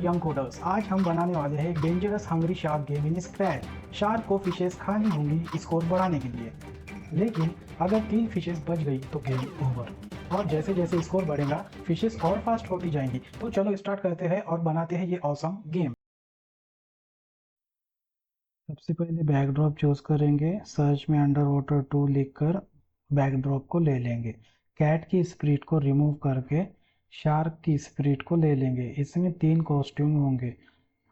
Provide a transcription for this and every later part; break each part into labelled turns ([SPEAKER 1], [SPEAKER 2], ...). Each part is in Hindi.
[SPEAKER 1] यंग कोडर्स, आज हम बनाने वाले हैं एक dangerous hungry shark game in scratch. Shark को फिशेस खानी होंगी स्कोर बढ़ाने के लिए, लेकिन अगर 3 फिशेस बच गई तो गेम ओवर। और जैसे जैसे स्कोर बढ़ेगा फिशेस और फास्ट होती जाएंगी। तो चलो स्टार्ट करते हैं और बनाते हैं ये ऑसम गेम। सबसे पहले बैकड्रॉप चूज करेंगे, सर्च में अंडर वाटर 2 लिखकर बैकड्रॉप को ले लेंगे। कैट की स्पिरिट को रिमूव करके शार्क की स्पिरिट को ले लेंगे। इसमें 3 कॉस्ट्यूम होंगे।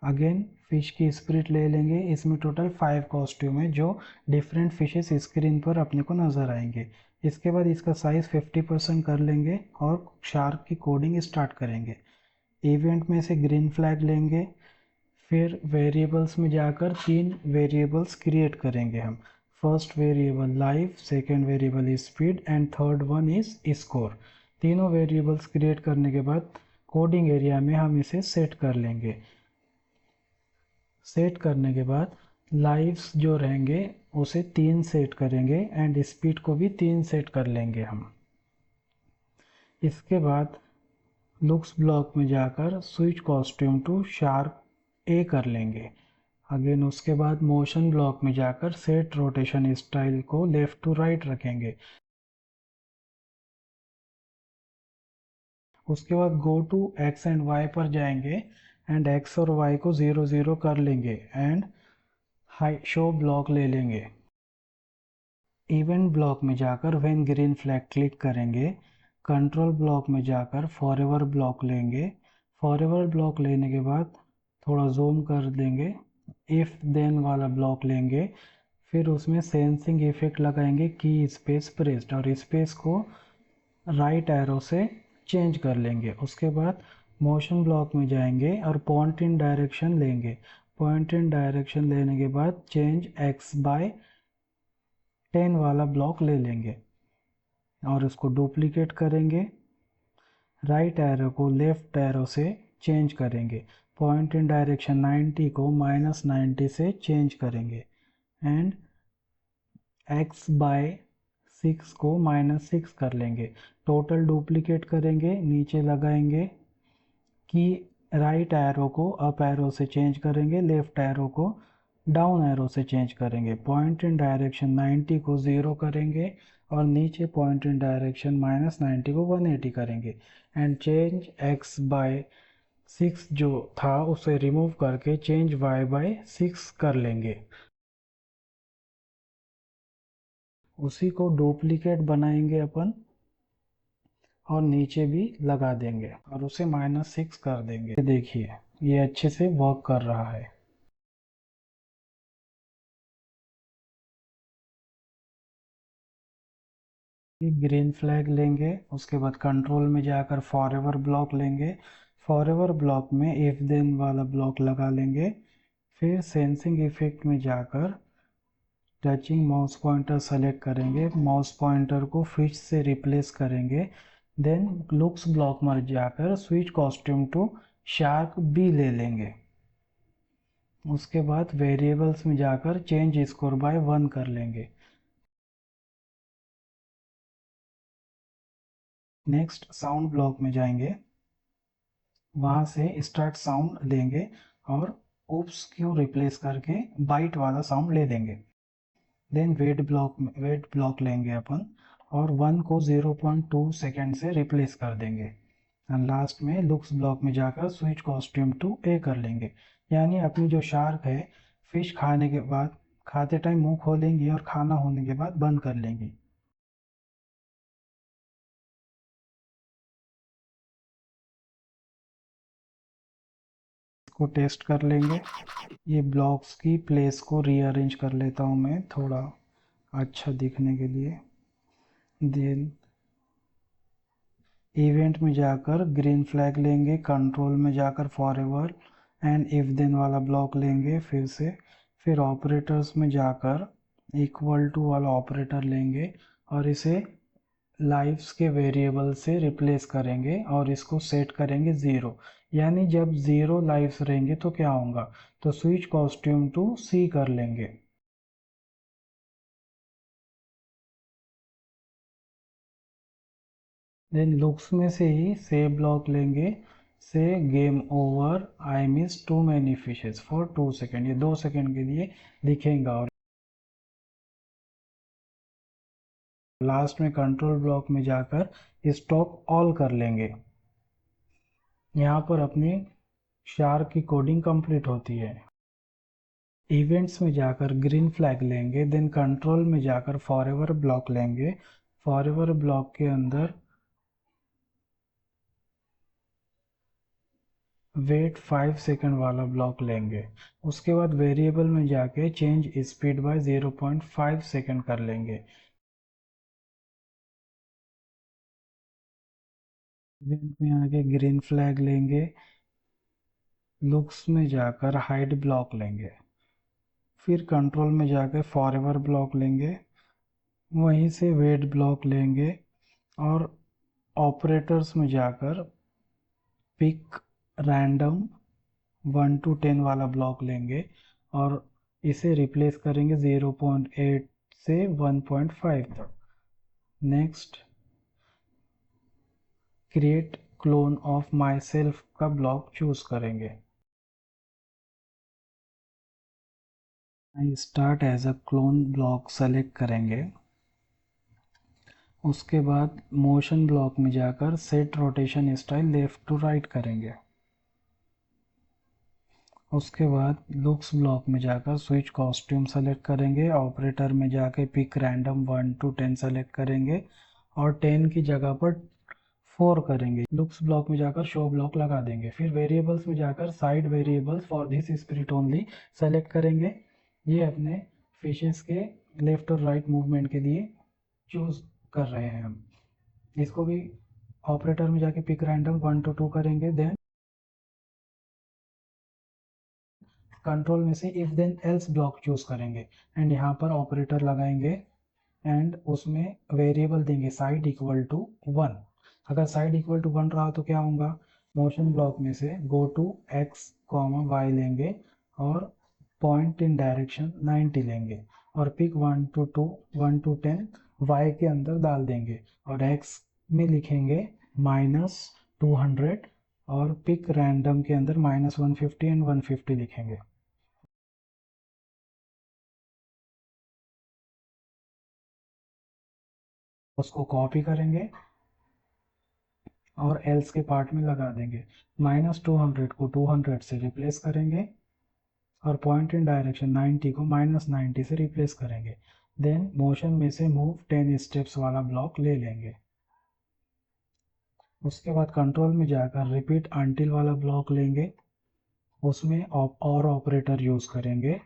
[SPEAKER 1] अगेन फिश की स्पिरिट ले लेंगे। इसमें टोटल 5 कॉस्ट्यूम है जो डिफरेंट फिशेस स्क्रीन पर अपने को नज़र आएंगे। इसके बाद इसका साइज 50% कर लेंगे और शार्क की कोडिंग स्टार्ट करेंगे। इवेंट में से ग्रीन फ्लैग लेंगे। फिर वेरिएबल्स में जाकर 3 वेरिएबल्स क्रिएट करेंगे हम। First variable life, second variable speed and third one is score. तीनों वेरिएबल्स क्रिएट करने के बाद कोडिंग एरिया में हम इसे सेट कर लेंगे। सेट करने के बाद लाइव्स जो रहेंगे उसे 3 सेट करेंगे एंड स्पीड को भी 3 सेट कर लेंगे हम। इसके बाद लुक्स ब्लॉक में जाकर switch costume to shark A कर लेंगे। अगेन उसके बाद मोशन ब्लॉक में जाकर सेट रोटेशन स्टाइल को लेफ्ट टू राइट रखेंगे। उसके बाद go to X and Y पर जाएंगे एंड एक्स और वाई को 0 0 कर लेंगे एंड हाई शो ब्लॉक ले लेंगे। इवेंट ब्लॉक में जाकर व्हेन ग्रीन फ्लैग क्लिक करेंगे। कंट्रोल ब्लॉक में जाकर फॉरएवर ब्लॉक लेंगे। फॉरएवर ब्लॉक लेने के बाद थोड़ा जूम कर देंगे। इफ देन वाला ब्लॉक लेंगे। फिर उसमें सेंसिंग इफेक्ट लगाएंगे की स्पेस प्रेस्ड और स्पेस को राइट एरो से चेंज कर लेंगे। उसके बाद मोशन ब्लॉक में जाएंगे और पॉइंट इन डायरेक्शन लेंगे। पॉइंट इन डायरेक्शन लेने के बाद चेंज एक्स बाय 10 वाला ब्लॉक ले लेंगे और उसको डुप्लीकेट करेंगे। राइट एरो को लेफ्ट एरो से चेंज करेंगे। पॉइंट इन डायरेक्शन 90 को -90 से चेंज करेंगे एंड x बाय 6 को -6 कर लेंगे। टोटल डुप्लीकेट करेंगे, नीचे लगाएंगे कि राइट एरो को अप एरो से चेंज करेंगे, लेफ्ट एरो को डाउन एरो से चेंज करेंगे। पॉइंट इन डायरेक्शन 90 को 0 करेंगे और नीचे पॉइंट इन डायरेक्शन -90 को 180 करेंगे एंड चेंज x बाय 6 जो था उसे रिमूव करके चेंज y बाय 6 कर लेंगे। उसी को डुप्लीकेट बनाएंगे अपन और नीचे भी लगा देंगे और उसे -6 कर देंगे। देखिए ये अच्छे से वर्क कर रहा है। ग्रीन फ्लैग लेंगे। उसके बाद कंट्रोल में जाकर फॉरएवर ब्लॉक लेंगे। फॉरएवर ब्लॉक में इफ देन वाला ब्लॉक लगा लेंगे। फिर सेंसिंग इफेक्ट में जाकर टचिंग माउस पॉइंटर सेलेक्ट करेंगे। माउस पॉइंटर को फिश से रिप्लेस करेंगे। देन लुक्स ब्लॉक में जाकर switch costume to shark B ले लेंगे। उसके बाद वेरिएबल्स में जाकर चेंज स्कोर बाय 1 कर लेंगे। नेक्स्ट साउंड ब्लॉक में जाएंगे, वहां से स्टार्ट साउंड लेंगे और ओप्स को रिप्लेस करके बाइट वाला साउंड ले लेंगे। देन वेट ब्लॉक लेंगे अपन और 1 को 0.2 सेकेंड से रिप्लेस कर देंगे एंड लास्ट में लुक्स ब्लॉक में जाकर स्विच कॉस्ट्यूम टू ए कर लेंगे। यानी अपनी जो शार्क है फिश खाने के बाद खाते टाइम मुंह खोलेंगी और खाना होने के बाद बंद कर लेंगी। इसको टेस्ट कर लेंगे। ये ब्लॉक्स की प्लेस को रीअरेंज कर लेता हूँ मैं थोड़ा अच्छा दिखने के लिए। देन इवेंट में जाकर ग्रीन फ्लैग लेंगे। कंट्रोल में जाकर फॉरएवर एंड इफ देन वाला ब्लॉक लेंगे फिर से। फिर ऑपरेटर्स में जाकर इक्वल टू वाला ऑपरेटर लेंगे और इसे लाइव्स के वेरिएबल से रिप्लेस करेंगे और इसको सेट करेंगे 0। यानी जब 0 लाइव्स रहेंगे तो क्या होगा, तो स्विच कॉस्ट्यूम टू सी कर लेंगे। देन लुक्स में से ही सेव ब्लॉक लेंगे। से game over, I miss too many fishes for 2 second, ये 2 सेकेंड के लिए दिखेगा। और लास्ट में कंट्रोल ब्लॉक में जाकर स्टॉप ऑल कर लेंगे। यहाँ पर अपनी शार्क की कोडिंग कंप्लीट होती है। इवेंट्स में जाकर ग्रीन फ्लैग लेंगे, देन कंट्रोल में जाकर फॉरएवर ब्लॉक लेंगे। फॉरएवर ब्लॉक के अंदर वेट 5 सेकंड वाला ब्लॉक लेंगे। उसके बाद वेरिएबल में जाके चेंज स्पीड बाय 0.5 सेकंड कर लेंगे। इवेंट में आके ग्रीन फ्लैग लेंगे, लुक्स में जाकर हाइड ब्लॉक लेंगे, फिर कंट्रोल में जाकर फॉरएवर ब्लॉक लेंगे, वहीं से वेट ब्लॉक लेंगे और ऑपरेटर्स में जाकर पिक रैंडम 1 to 10 वाला ब्लॉक लेंगे और इसे रिप्लेस करेंगे 0.8 से 1.5 तक। Next create clone of myself का ब्लॉक चूज करेंगे। I start as a clone block select करेंगे। उसके बाद मोशन ब्लॉक में जाकर set rotation style left to right करेंगे। उसके बाद लुक्स ब्लॉक में जाकर स्विच कॉस्ट्यूम सेलेक्ट करेंगे। ऑपरेटर में जाके पिक रैंडम 1 to 10 सेलेक्ट करेंगे और 10 की जगह पर 4 करेंगे। लुक्स ब्लॉक में जाकर शो ब्लॉक लगा देंगे। फिर वेरिएबल्स में जाकर side variables for this spirit only select करेंगे। ये अपने फिशेस के लेफ्ट और राइट मूवमेंट के लिए चूज कर रहे हैं हम। इसको भी ऑपरेटर में जाके पिक रैंडम 1 to 2 करेंगे। देन कंट्रोल में से if then else block choose करेंगे एंड यहाँ पर ऑपरेटर लगाएंगे एंड उसमें वेरिएबल देंगे साइड इक्वल टू 1। अगर साइड इक्वल टू 1 रहा तो क्या होगा, मोशन ब्लॉक में से गो टू x, y लेंगे और पॉइंट इन डायरेक्शन 90 लेंगे और पिक 1 to 2, 1 to 10 y के अंदर डाल देंगे और x में लिखेंगे -200 और पिक रैंडम के अंदर -150 एंड 150 लिखेंगे। उसको कॉपी करेंगे और एल्स के पार्ट में लगा देंगे। -200 को 200 से रिप्लेस करेंगे और पॉइंट इन डायरेक्शन 90 को -90 से रिप्लेस करेंगे। देन मोशन में से मूव 10 स्टेप्स वाला ब्लॉक ले लेंगे। उसके बाद कंट्रोल में जाकर रिपीट अंटिल वाला ब्लॉक लेंगे, उसमें और ऑपरेटर यूज करेंगे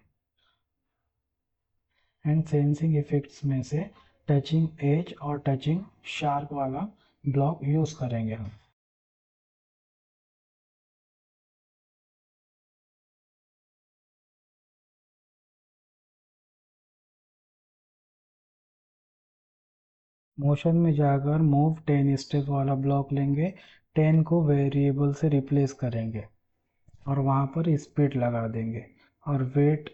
[SPEAKER 1] एंड सेंसिंग इफेक्ट्स में से टचिंग एज और टचिंग शार्क वाला ब्लॉक यूज करेंगे हम। मोशन में जाकर मूव 10 स्टेप वाला ब्लॉक लेंगे, 10 को वेरिएबल से रिप्लेस करेंगे और वहाँ पर स्पीड लगा देंगे और वेट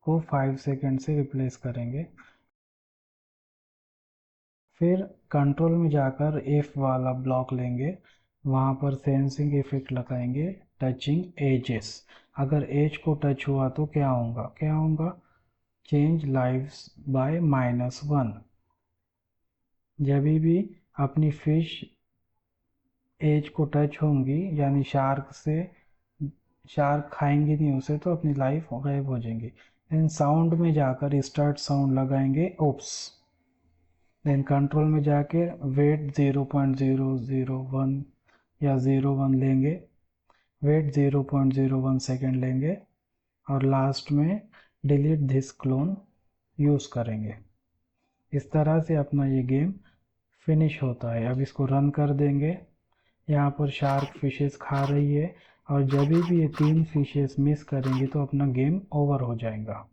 [SPEAKER 1] को 5 सेकंड से रिप्लेस करेंगे। फिर कंट्रोल में जाकर एफ वाला ब्लॉक लेंगे, वहाँ पर सेंसिंग इफेक्ट लगाएंगे टचिंग एजेस। अगर एज को टच हुआ तो क्या होगा, चेंज लाइव्स बाय -1। जब भी अपनी फिश एज को टच होंगी यानी शार्क खाएंगी नहीं उसे तो अपनी लाइफ गायब हो जाएंगी। देन साउंड में जाकर स्टार्ट साउंड लगाएंगे ओप्स। देन कंट्रोल में जाके वेट 0.001 या 01 लेंगे, वेट 0.01 सेकेंड लेंगे और लास्ट में डिलीट दिस क्लोन यूज़ करेंगे। इस तरह से अपना ये गेम फिनिश होता है। अब इसको रन कर देंगे। यहाँ पर शार्क फिशेस खा रही है और जब भी ये 3 फिशेस मिस करेंगी तो अपना गेम ओवर हो जाएगा।